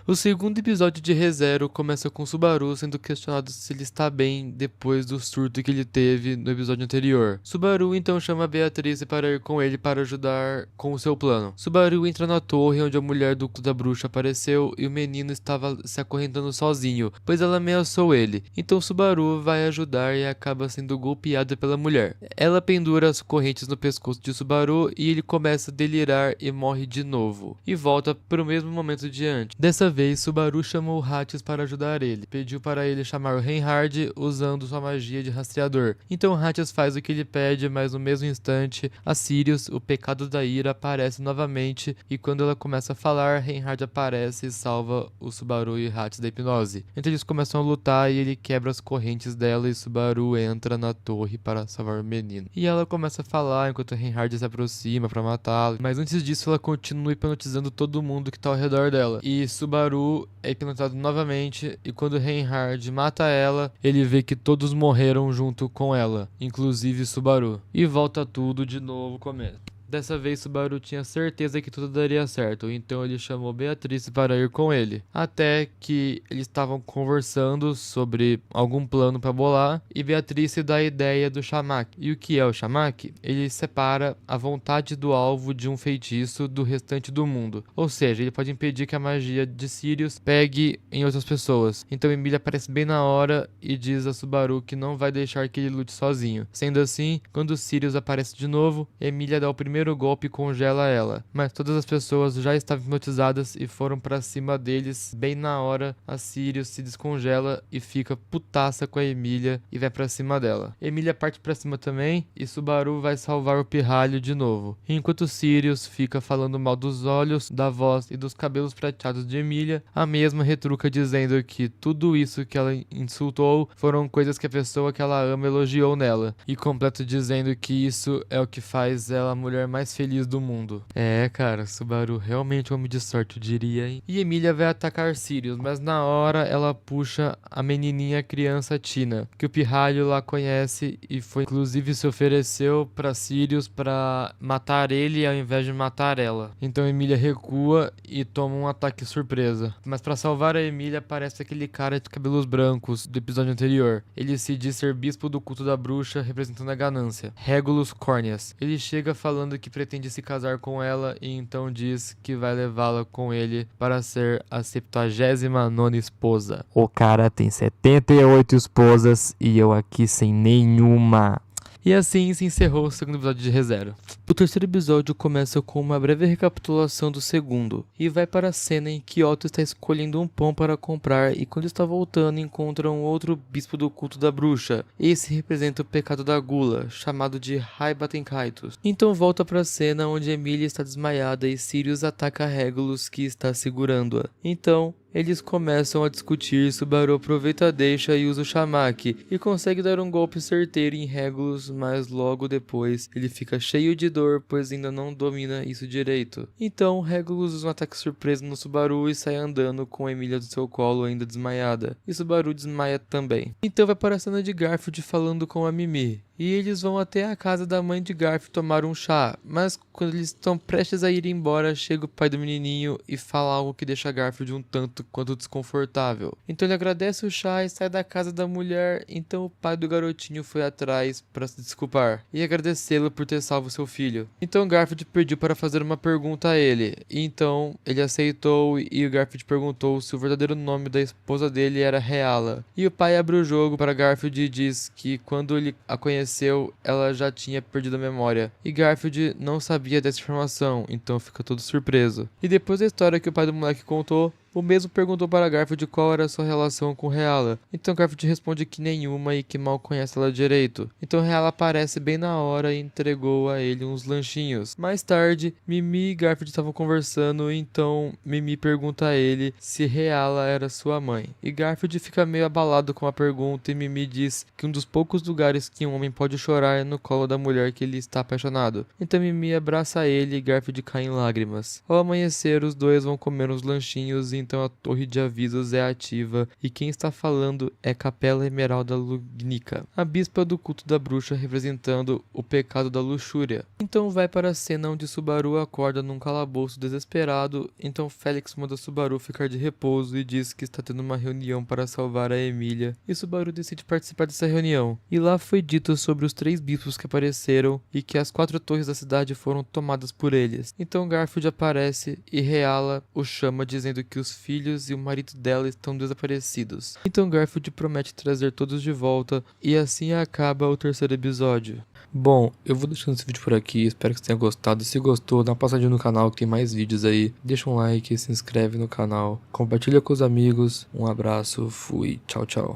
O segundo episódio de ReZero começa com Subaru sendo questionado se ele está bem depois do surto que ele teve no episódio anterior. Subaru então chama a Beatriz para ir com ele para ajudar com o seu plano. Subaru entra na torre onde a mulher do culto da bruxa apareceu e o menino estava se acorrentando sozinho, pois ela ameaçou ele. Então Subaru vai ajudar e acaba sendo golpeada pela mulher. Ela pendura as correntes no pescoço de Subaru e ele começa a delirar e morre de novo. E volta para o mesmo momento de antes. Dessa vez, Subaru chamou Hatice para ajudar ele. Pediu para ele chamar o Reinhard usando sua magia de rastreador. Então Hatice faz o que ele pede, mas no mesmo instante, a Sirius, o pecado da ira, aparece novamente e quando ela começa a falar, Reinhard aparece e salva o Subaru e Hatice da hipnose. Então eles começam a lutar e ele quebra as correntes dela e Subaru entra na torre para salvar o menino. E ela começa a falar enquanto Reinhard se aproxima para matá-lo, mas antes disso ela continua hipnotizando todo mundo que tá ao redor dela. E Subaru é hipnotizado novamente e quando Reinhard mata ela, ele vê que todos morreram junto com ela, inclusive Subaru. E volta tudo de novo começo. Dessa vez Subaru tinha certeza que tudo daria certo, então ele chamou Beatriz para ir com ele. Até que eles estavam conversando sobre algum plano para bolar e Beatriz dá a ideia do Shamak. E o que é o Shamak? Ele separa a vontade do alvo de um feitiço do restante do mundo. Ou seja, ele pode impedir que a magia de Sirius pegue em outras pessoas. Então Emília aparece bem na hora e diz a Subaru que não vai deixar que ele lute sozinho. Sendo assim, quando Sirius aparece de novo, Emília dá o primeiro golpe e congela ela, mas todas as pessoas já estavam hipnotizadas e foram pra cima deles. Bem na hora, a Sirius se descongela e fica putaça com a Emília e vai pra cima dela. Emília parte pra cima também e Subaru vai salvar o pirralho de novo, enquanto Sirius fica falando mal dos olhos, da voz e dos cabelos prateados de Emília. A mesma retruca dizendo que tudo isso que ela insultou foram coisas que a pessoa que ela ama elogiou nela, e completa dizendo que isso é o que faz ela a mulher mais feliz do mundo. É, cara, Subaru realmente é um homem de sorte, eu diria, hein? E Emília vai atacar Sirius, mas na hora ela puxa a menininha criança Tina, que o pirralho lá conhece e foi inclusive se ofereceu pra Sirius pra matar ele ao invés de matar ela. Então Emília recua e toma um ataque surpresa. Mas pra salvar a Emília aparece aquele cara de cabelos brancos do episódio anterior. Ele se diz ser bispo do culto da bruxa, representando a ganância. Regulus Corneas. Ele chega falando que pretende se casar com ela e então diz que vai levá-la com ele para ser a 79ª esposa. O cara tem 78 esposas e eu aqui sem nenhuma. E assim se encerrou o segundo episódio de ReZero. O terceiro episódio começa com uma breve recapitulação do segundo, e vai para a cena em que Otto está escolhendo um pão para comprar e quando está voltando encontra um outro bispo do culto da bruxa. Esse representa o pecado da gula, chamado de Haibatenkaitos. Então volta para a cena onde Emília está desmaiada e Sirius ataca Regulus que está segurando-a. Então eles começam a discutir, Subaru aproveita a deixa e usa o Shamak, e consegue dar um golpe certeiro em Regulus, mas logo depois ele fica cheio de dor, pois ainda não domina isso direito. Então Regulus usa um ataque surpresa no Subaru e sai andando com a Emília do seu colo ainda desmaiada, e Subaru desmaia também. Então vai para a cena de Garfield falando com a Mimi. E eles vão até a casa da mãe de Garfield tomar um chá, mas quando eles estão prestes a ir embora, chega o pai do menininho e fala algo que deixa Garfield um tanto quanto desconfortável. Então ele agradece o chá e sai da casa da mulher, então o pai do garotinho foi atrás para se desculpar e agradecê-lo por ter salvo seu filho. Então Garfield pediu para fazer uma pergunta a ele, e então ele aceitou e o Garfield perguntou se o verdadeiro nome da esposa dele era Reala. E o pai abre o jogo para Garfield e diz que quando ele a conheceu, ela já tinha perdido a memória. E Garfield não sabia dessa informação, então fica todo surpreso. E depois da história que o pai do moleque contou, o mesmo perguntou para Garfield qual era a sua relação com Reala. Então Garfield responde que nenhuma e que mal conhece ela direito. Então Reala aparece bem na hora e entregou a ele uns lanchinhos. Mais tarde, Mimi e Garfield estavam conversando, então Mimi pergunta a ele se Reala era sua mãe. E Garfield fica meio abalado com a pergunta e Mimi diz que um dos poucos lugares que um homem pode chorar é no colo da mulher que ele está apaixonado. Então Mimi abraça ele e Garfield cai em lágrimas. Ao amanhecer, os dois vão comer uns lanchinhos e então a torre de avisos é ativa e quem está falando é Capela Emeralda Lugnica, a bispa do culto da bruxa representando o pecado da luxúria. Então vai para a cena onde Subaru acorda num calabouço desesperado, então Félix manda Subaru ficar de repouso e diz que está tendo uma reunião para salvar a Emília, e Subaru decide participar dessa reunião. E lá foi dito sobre os 3 bispos que apareceram e que as 4 torres da cidade foram tomadas por eles. Então Garfield aparece e Reala o chama dizendo que os filhos e o marido dela estão desaparecidos. Então Garfield promete trazer todos de volta e assim acaba o 3º episódio. Bom, eu vou deixando esse vídeo por aqui, espero que você tenha gostado. Se gostou, dá uma passadinha no canal que tem mais vídeos aí. Deixa um like, se inscreve no canal, compartilha com os amigos. Um abraço, fui, tchau, tchau.